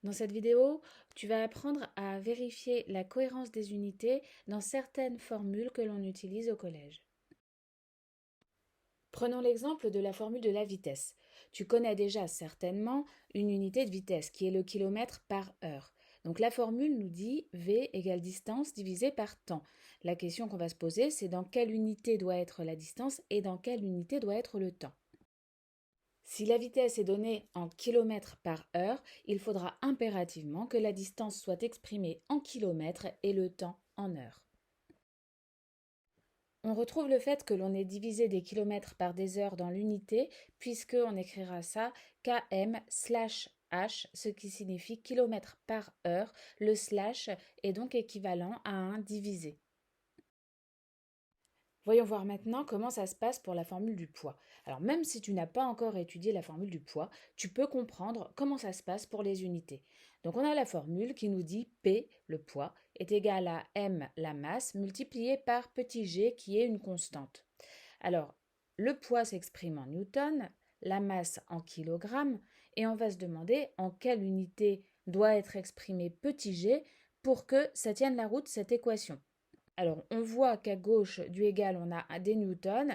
Dans cette vidéo, tu vas apprendre à vérifier la cohérence des unités dans certaines formules que l'on utilise au collège. Prenons l'exemple de la formule de la vitesse. Tu connais déjà certainement une unité de vitesse qui est le kilomètre par heure. Donc la formule nous dit V égale distance divisée par temps. La question qu'on va se poser, c'est dans quelle unité doit être la distance et dans quelle unité doit être le temps. Si la vitesse est donnée en kilomètres par heure, il faudra impérativement que la distance soit exprimée en kilomètres et le temps en heures. On retrouve le fait que l'on ait divisé des kilomètres par des heures dans l'unité, puisqu'on écrira ça km/h, ce qui signifie kilomètres par heure. Le slash est donc équivalent à un divisé. Voyons voir maintenant comment ça se passe pour la formule du poids. Alors même si tu n'as pas encore étudié la formule du poids, tu peux comprendre comment ça se passe pour les unités. Donc on a la formule qui nous dit P, le poids, est égal à M, la masse, multiplié par petit g qui est une constante. Alors le poids s'exprime en newton, la masse en kilogrammes, et on va se demander en quelle unité doit être exprimé petit g pour que ça tienne la route cette équation. Alors, on voit qu'à gauche du égal, on a des newtons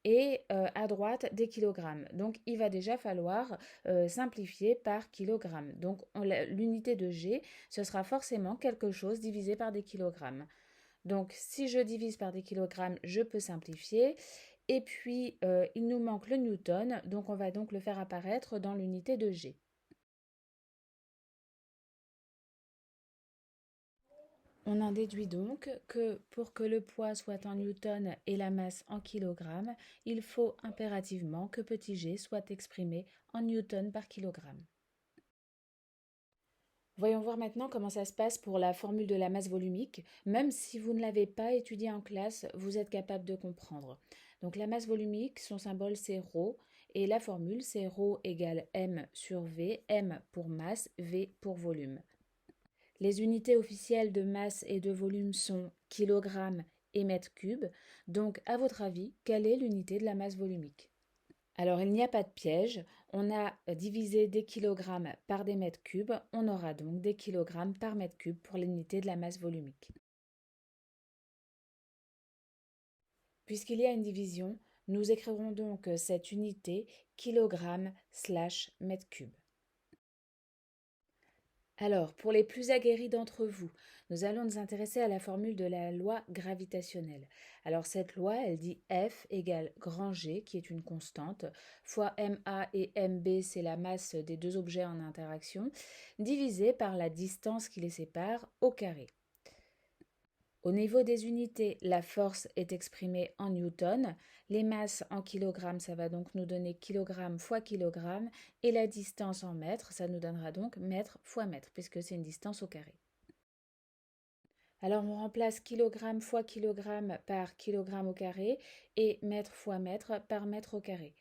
et à droite des kilogrammes. Donc, il va déjà falloir simplifier par kilogramme. Donc, l'unité de G, ce sera forcément quelque chose divisé par des kilogrammes. Donc, si je divise par des kilogrammes, je peux simplifier. Et puis, il nous manque le newton, donc on va donc le faire apparaître dans l'unité de G. On en déduit donc que pour que le poids soit en newton et la masse en kilogrammes, il faut impérativement que petit g soit exprimé en newton par kilogramme. Voyons voir maintenant comment ça se passe pour la formule de la masse volumique. Même si vous ne l'avez pas étudiée en classe, vous êtes capable de comprendre. Donc la masse volumique, son symbole c'est ρ et la formule c'est ρ égale m sur v, m pour masse, v pour volume. Les unités officielles de masse et de volume sont kilogrammes et mètres cubes. Donc, à votre avis, quelle est l'unité de la masse volumique? Alors, il n'y a pas de piège. On a divisé des kilogrammes par des mètres cubes. On aura donc des kilogrammes par mètre cube pour l'unité de la masse volumique. Puisqu'il y a une division, nous écrirons donc cette unité kilogramme/mètre cube. Alors, pour les plus aguerris d'entre vous, nous allons nous intéresser à la formule de la loi gravitationnelle. Alors, cette loi, elle dit F égale grand G, qui est une constante, fois MA et MB, c'est la masse des deux objets en interaction, divisé par la distance qui les sépare au carré. Au niveau des unités, la force est exprimée en newton, les masses en kilogrammes, ça va donc nous donner kilogramme fois kilogramme, et la distance en mètres, ça nous donnera donc mètre fois mètre, puisque c'est une distance au carré. Alors on remplace kilogramme fois kilogramme par kilogramme au carré, et mètre fois mètre par mètre au carré.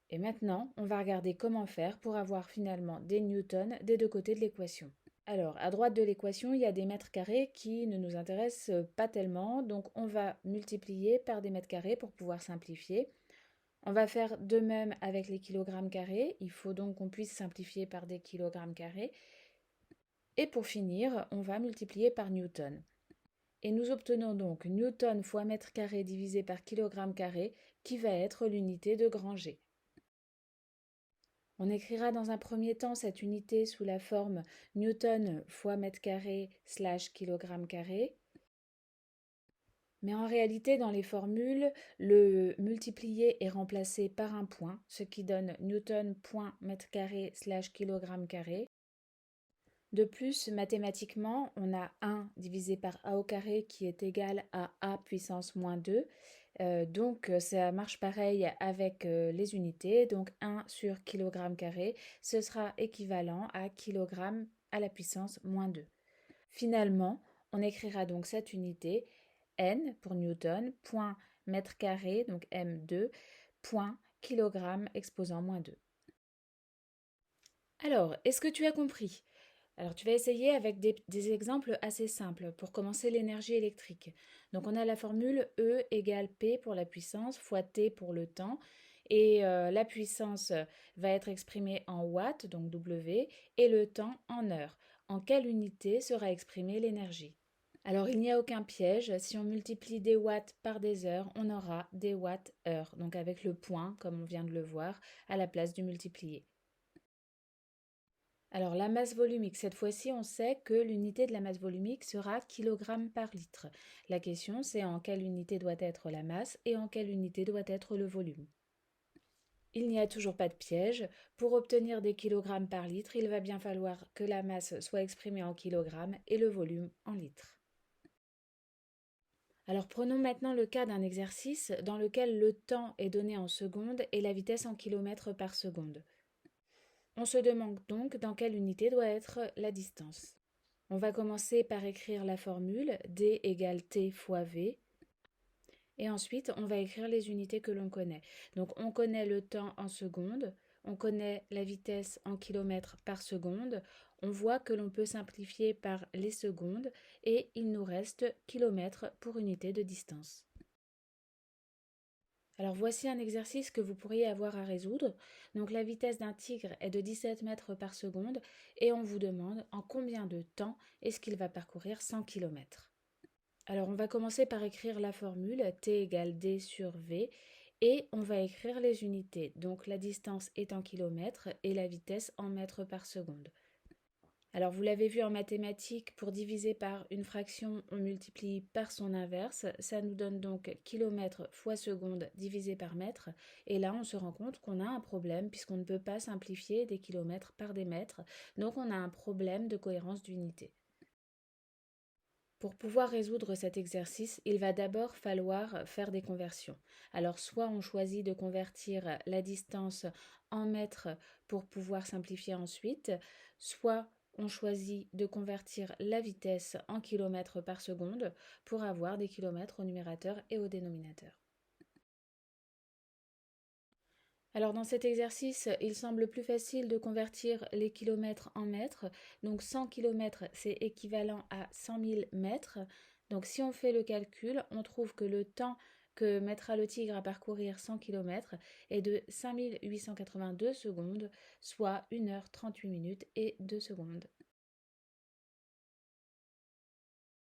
Et maintenant, on va regarder comment faire pour avoir finalement des newtons des deux côtés de l'équation. Alors, à droite de l'équation, il y a des mètres carrés qui ne nous intéressent pas tellement, donc on va multiplier par des mètres carrés pour pouvoir simplifier. On va faire de même avec les kilogrammes carrés, il faut donc qu'on puisse simplifier par des kilogrammes carrés. Et pour finir, on va multiplier par newton. Et nous obtenons donc newton fois mètre carré divisé par kilogramme carré, qui va être l'unité de grand G. On écrira dans un premier temps cette unité sous la forme newton fois mètre carré / kilogramme carré. Mais en réalité, dans les formules, le multiplié est remplacé par un point, ce qui donne newton point mètre carré / kilogramme carré. De plus, mathématiquement, on a 1 divisé par a au carré qui est égal à a puissance moins 2. Donc ça marche pareil avec les unités. Donc 1 sur kilogramme carré, ce sera équivalent à kilogramme à la puissance moins 2. Finalement, on écrira donc cette unité n pour newton, point mètre carré, donc m2, point kilogramme exposant moins 2. Alors, est-ce que tu as compris? Alors, tu vas essayer avec des exemples assez simples pour commencer l'énergie électrique. Donc, on a la formule E égale P pour la puissance fois T pour le temps. et la puissance va être exprimée en watts, donc W, et le temps en heures. En quelle unité sera exprimée l'énergie? Alors il n'y a aucun piège, si on multiplie des watts par des heures, on aura des watts-heures, donc avec le point, comme on vient de le voir, à la place du multiplié. Alors la masse volumique, cette fois-ci, on sait que l'unité de la masse volumique sera kg par litre. La question, c'est en quelle unité doit être la masse et en quelle unité doit être le volume. Il n'y a toujours pas de piège. Pour obtenir des kilogrammes par litre, il va bien falloir que la masse soit exprimée en kilogrammes et le volume en litres. Alors prenons maintenant le cas d'un exercice dans lequel le temps est donné en secondes et la vitesse en kilomètres par seconde. On se demande donc dans quelle unité doit être la distance. On va commencer par écrire la formule D égale T fois V. Et ensuite, on va écrire les unités que l'on connaît. Donc on connaît le temps en secondes, on connaît la vitesse en kilomètres par seconde, on voit que l'on peut simplifier par les secondes et il nous reste kilomètres pour unité de distance. Alors voici un exercice que vous pourriez avoir à résoudre. Donc la vitesse d'un tigre est de 17 mètres par seconde et on vous demande en combien de temps est-ce qu'il va parcourir 100 km. Alors on va commencer par écrire la formule T égale D sur V et on va écrire les unités. Donc la distance est en kilomètres et la vitesse en mètres par seconde. Alors vous l'avez vu en mathématiques, pour diviser par une fraction, on multiplie par son inverse. Ça nous donne donc kilomètres fois seconde divisé par mètre. Et là, on se rend compte qu'on a un problème puisqu'on ne peut pas simplifier des kilomètres par des mètres. Donc on a un problème de cohérence d'unité. Pour pouvoir résoudre cet exercice, il va d'abord falloir faire des conversions. Alors soit on choisit de convertir la distance en mètres pour pouvoir simplifier ensuite, soit on choisit de convertir la vitesse en kilomètres par seconde pour avoir des kilomètres au numérateur et au dénominateur. Alors dans cet exercice, il semble plus facile de convertir les kilomètres en mètres. Donc 100 km, c'est équivalent à 100 000 mètres. Donc si on fait le calcul, on trouve que le temps que mettra le tigre à parcourir 100 km est de 5882 secondes, soit 1 h 38 minutes et 2 secondes.